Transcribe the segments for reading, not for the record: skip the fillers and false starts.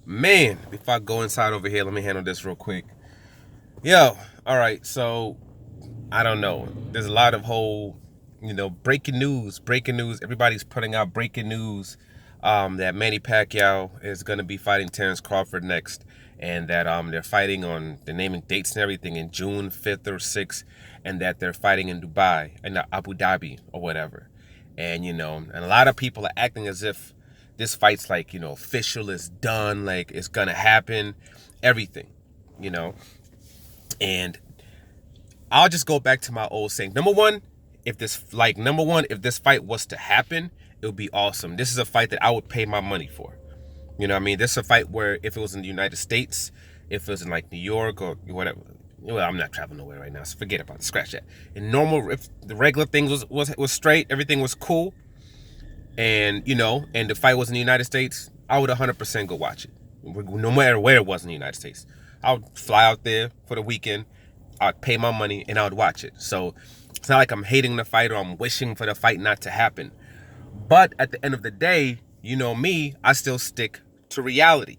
Man, before I go inside over here, let me handle this real quick. Yo, all right, so I don't know. There's a lot of whole, breaking news. Breaking news. Everybody's putting out breaking news that Manny Pacquiao is going to be fighting Terrence Crawford next, and that they're fighting on the naming dates and everything in June 5th or 6th, and that they're fighting in Dubai and Abu Dhabi or whatever. And a lot of people are acting as if this fight's like official, it's done, like it's gonna happen, everything, you know. And I'll just go back to my old saying. Number one, if this fight was to happen, it would be awesome. This is a fight that I would pay my money for. You know what I mean? This is a fight where if it was in the United States, if it was in like New York or whatever. Well, I'm not traveling nowhere right now, so forget about it. Scratch that. In normal, if the regular things was straight, everything was cool, and the fight was in the United States, I would 100% go watch it, no matter where it was in the United States. I would fly out there for the weekend. I'd pay my money and I would watch it. So it's not like I'm hating the fight or I'm wishing for the fight not to happen. But at the end of the day, you know me, I still stick to reality.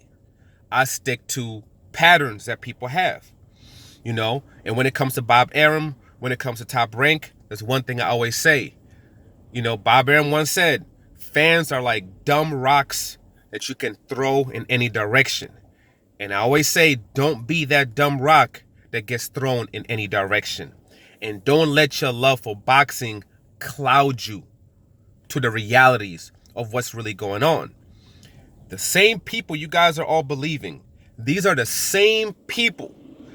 I stick to patterns that people have, And when it comes to Bob Arum, when it comes to Top Rank, there's one thing I always say. Bob Arum once said, fans are like dumb rocks that you can throw in any direction. And I always say, don't be that dumb rock that gets thrown in any direction. And don't let your love for boxing cloud you to the realities of what's really going on. The same people you guys are all believing, these are the same people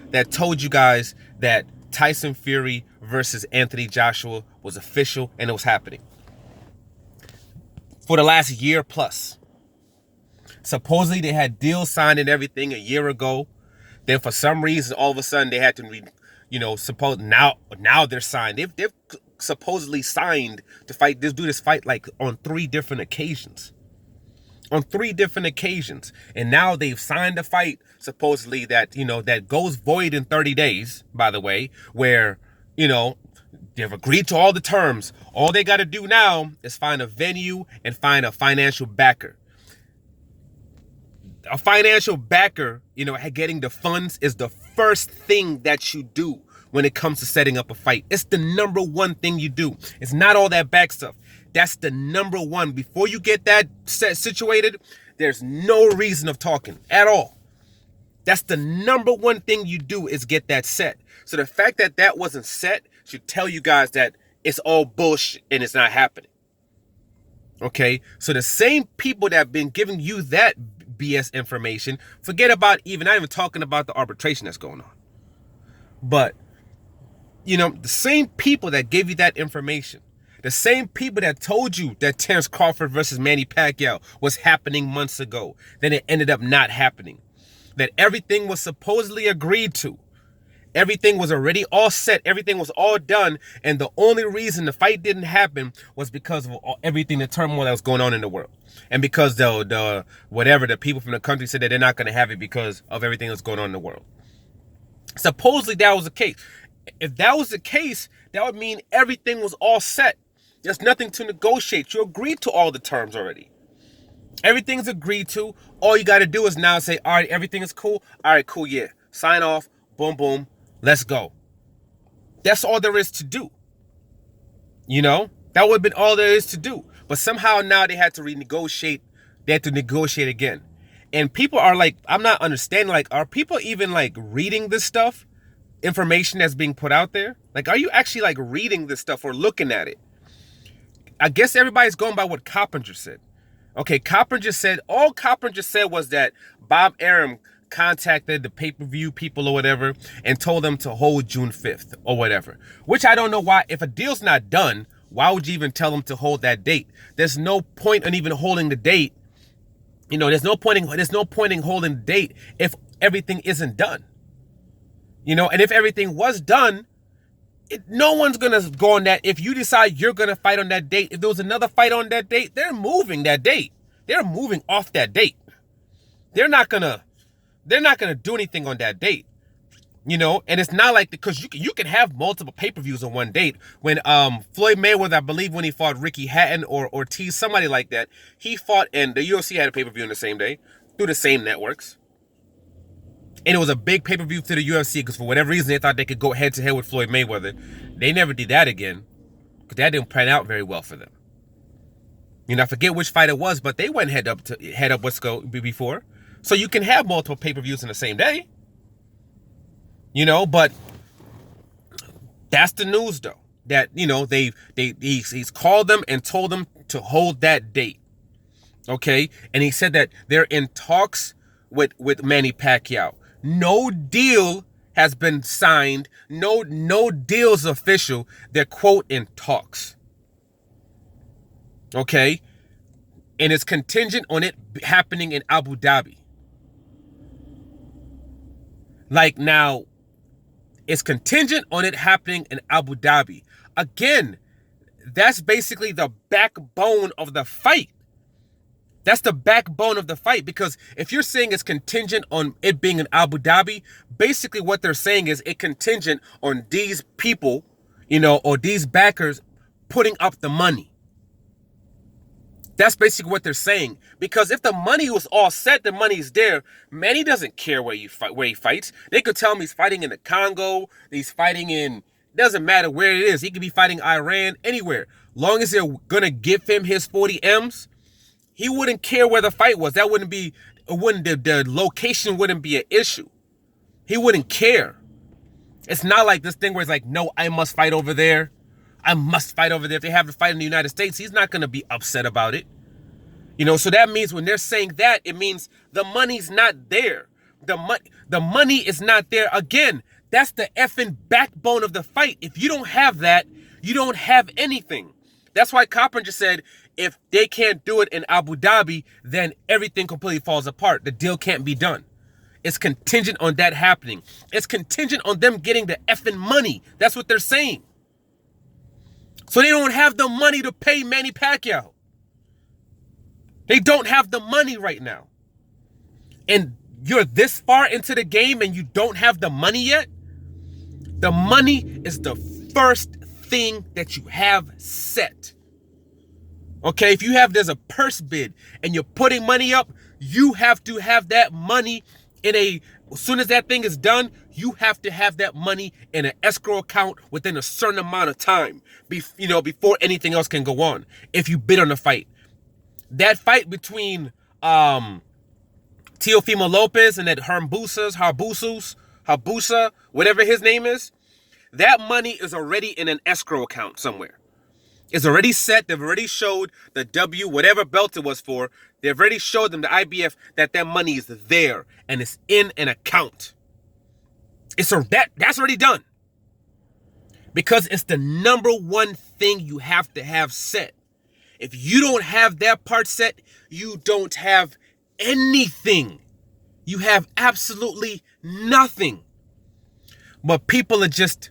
that told you guys that Tyson Fury versus Anthony Joshua was official and it was happening for the last year plus. Supposedly they had deals signed and everything a year ago. Then for some reason, all of a sudden they had to now they're signed. They've supposedly signed to fight this fight like on three different occasions. And now they've signed a fight supposedly that goes void in 30 days, by the way, where they've agreed to all the terms. All they got to do now is find a venue and find a financial backer. A financial backer, getting the funds is the first thing that you do when it comes to setting up a fight. It's the number one thing you do. It's not all that back stuff. That's the number one. Before you get that situated, there's no reason of talking at all. That's the number one thing you do is get that set. So the fact that that wasn't set should tell you guys that it's all bullshit and it's not happening. Okay? So the same people that have been giving you that BS information, forget about not even talking about the arbitration that's going on. But, the same people that gave you that information, the same people that told you that Terrence Crawford versus Manny Pacquiao was happening months ago, then it ended up not happening. That everything was supposedly agreed to. Everything was already all set. Everything was all done. And the only reason the fight didn't happen was because of everything, the turmoil that was going on in the world. And because the people from the country said that they're not going to have it because of everything that's going on in the world. Supposedly that was the case. If that was the case, that would mean everything was all set. There's nothing to negotiate. You agreed to all the terms already. Everything's agreed to. All you got to do is now say, all right, everything is cool. All right, cool, yeah. Sign off. Boom, boom. Let's go. That's all there is to do. That would have been all there is to do. But somehow now they had to renegotiate. They had to negotiate again. And people are like, I'm not understanding, like, are people even like reading this stuff? Information that's being put out there? Like, are you actually like reading this stuff or looking at it? I guess everybody's going by what Coppinger said. Okay, all Coppinger said was that Bob Arum contacted the pay-per-view people or whatever and told them to hold June 5th or whatever. Which I don't know why. If a deal's not done, why would you even tell them to hold that date? There's no point in even holding the date. There's no point in holding the date if everything isn't done. And if everything was done, no one's going to go on that. If you decide you're going to fight on that date, if there was another fight on that date, they're moving that date. They're moving off that date. They're not going to do anything on that date. And it's not like, because you can have multiple pay-per-views on one date. When Floyd Mayweather, I believe when he fought Ricky Hatton or Ortiz, somebody like that, he fought, and the UFC had a pay-per-view on the same day. through the same networks. And it was a big pay-per-view to the UFC because for whatever reason they thought they could go head-to-head with Floyd Mayweather. They never did that again because that didn't pan out very well for them. You know, I forget which fight it was, but they went head up before. So you can have multiple pay-per-views in the same day. You know, but that's the news though. That, you know, he's called them and told them to hold that date. Okay? And he said that they're in talks with Manny Pacquiao. No deal has been signed. No deal's official. They're, quote, in talks. Okay? And it's contingent on it happening in Abu Dhabi. Like, now, it's contingent on it happening in Abu Dhabi. Again, that's basically the backbone of the fight. That's the backbone of the fight, because if you're saying it's contingent on it being in Abu Dhabi, basically what they're saying is it contingent on these people, you know, or these backers putting up the money. That's basically what they're saying. Because if the money was all set, the money's there, Manny doesn't care where he fights. They could tell him he's fighting in the Congo, he's fighting in, doesn't matter where it is. He could be fighting Iran, anywhere. Long as they're gonna give him his 40 M's, he wouldn't care where the fight was. That wouldn't be, the location wouldn't be an issue. He wouldn't care. It's not like this thing where it's like, no, I must fight over there. I must fight over there. If they have to fight in the United States, he's not going to be upset about it. You know, so that means when they're saying that, it means the money's not there. The money is not there. Again, that's the effing backbone of the fight. If you don't have that, you don't have anything. That's why Carpenter said, if they can't do it in Abu Dhabi, then everything completely falls apart. The deal can't be done. It's contingent on that happening. It's contingent on them getting the effing money. That's what they're saying. So they don't have the money to pay Manny Pacquiao. They don't have the money right now. And you're this far into the game and you don't have the money yet? The money is the first thing that you have set. Okay, if you have, there's a purse bid and you're putting money up, you have to have that money as soon as that thing is done, you have to have that money in an escrow account within a certain amount of time, before anything else can go on. If you bid on the fight, that fight between Teofimo Lopez and that Habusa, whatever his name is, that money is already in an escrow account somewhere. It's already set. They've already showed the W, whatever belt it was for. They've already showed them, the IBF, that money is there and it's in an account. That's already done. Because it's the number one thing you have to have set. If you don't have that part set, you don't have anything. You have absolutely nothing. But people are just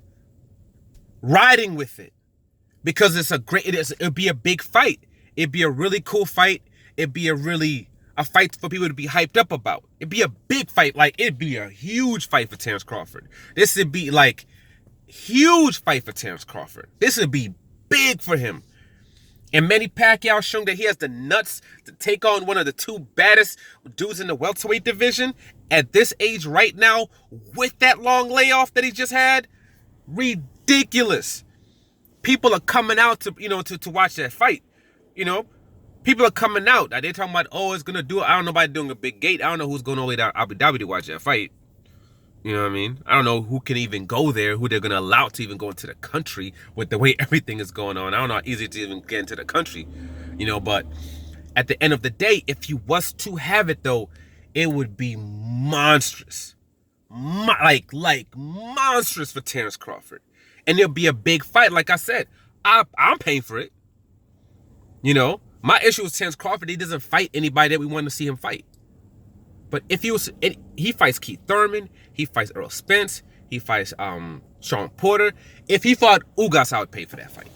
riding with it. Because it'd be a big fight. It'd be a really cool fight. It'd be a fight for people to be hyped up about. It'd be a big fight. Like, it'd be a huge fight for Terence Crawford. This would be like huge fight for Terence Crawford. This would be big for him. And Manny Pacquiao showing that he has the nuts to take on one of the two baddest dudes in the welterweight division at this age right now with that long layoff that he just had. Ridiculous. People are coming out to watch that fight. People are coming out. They're talking about, it's going to do it. I don't know about doing a big gate. I don't know who's going all the way to Abu Dhabi to watch that fight. You know what I mean? I don't know who can even go there, who they're going to allow to even go into the country with the way everything is going on. I don't know how easy it is to even get into the country. But at the end of the day, if you was to have it, though, it would be monstrous. Like monstrous for Terence Crawford. And it'll be a big fight. Like I said, I'm paying for it. My issue with Terence Crawford, he doesn't fight anybody that we want to see him fight. But if he fights Keith Thurman, he fights Earl Spence, he fights Sean Porter. If he fought Ugas, I would pay for that fight.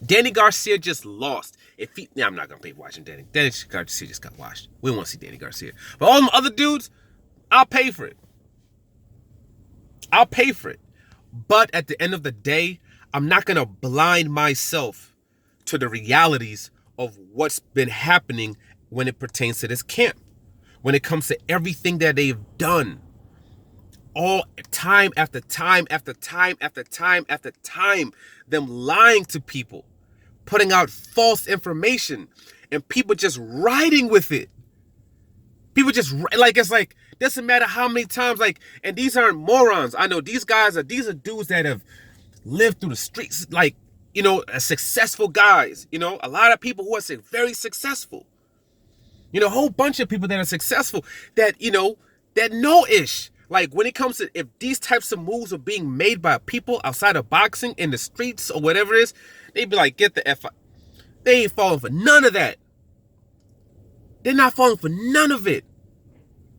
Danny Garcia just lost. I'm not gonna pay for watching Danny. Danny Garcia just got washed. We don't want to see Danny Garcia. But all them other dudes, I'll pay for it. I'll pay for it. But at the end of the day, I'm not going to blind myself to the realities of what's been happening when it pertains to this camp. when it comes to everything that they've done. All time after time after time after time after time, them lying to people, putting out false information, and people just riding with it. People just, like, it's like, doesn't matter how many times, like, and these aren't morons. I know these are dudes that have lived through the streets, like, you know, successful guys, you know, a lot of people who are very successful. You know, a whole bunch of people that are successful that, you know, that know-ish. Like, when it comes to, if these types of moves are being made by people outside of boxing in the streets or whatever it is, they'd be like, get the F out. They ain't falling for none of that. They're not falling for none of it.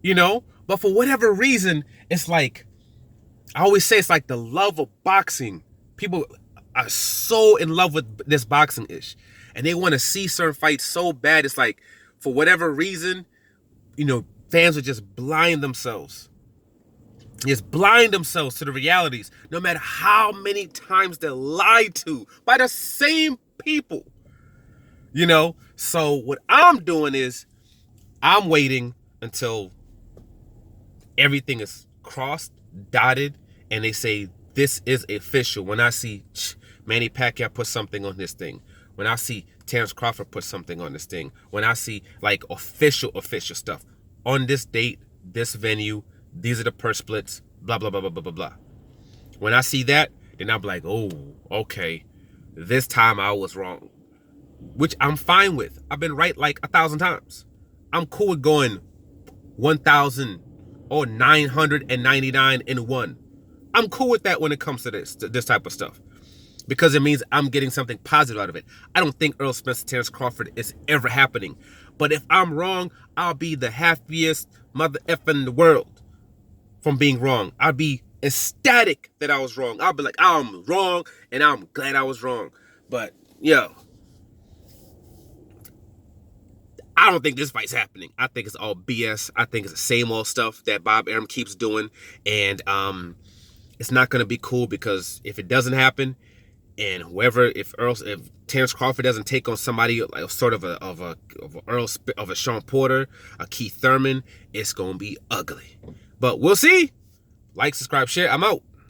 You know? But for whatever reason, it's like, I always say it's like the love of boxing. People are so in love with this boxing-ish. And they want to see certain fights so bad. It's like, for whatever reason, you know, fans will just blind themselves. Just blind themselves to the realities, no matter how many times they're lied to by the same people. You know? So what I'm doing is, I'm waiting until everything is crossed, dotted, and they say, this is official. When I see Manny Pacquiao put something on this thing. When I see Terrence Crawford put something on this thing. When I see, like, official stuff. On this date, this venue, these are the purse splits, blah, blah, blah, blah, blah, blah, blah. When I see that, then I'll be like, oh, okay. This time I was wrong. Which I'm fine with. I've been right like 1,000 times. I'm cool with going 1,000 or 999 in one. I'm cool with that when it comes to this type of stuff. Because it means I'm getting something positive out of it. I don't think Errol Spence, Terrence Crawford is ever happening. But if I'm wrong, I'll be the happiest mother effer in the world from being wrong. I'll be ecstatic that I was wrong. I'll be like, I'm wrong, and I'm glad I was wrong. But, yo, I don't think this fight's happening. I think it's all BS. I think it's the same old stuff that Bob Arum keeps doing. And it's not going to be cool, because if it doesn't happen, and if Terrence Crawford doesn't take on somebody like sort of a Sean Porter, a Keith Thurman, it's gonna be ugly. But we'll see. Like, subscribe, share. I'm out.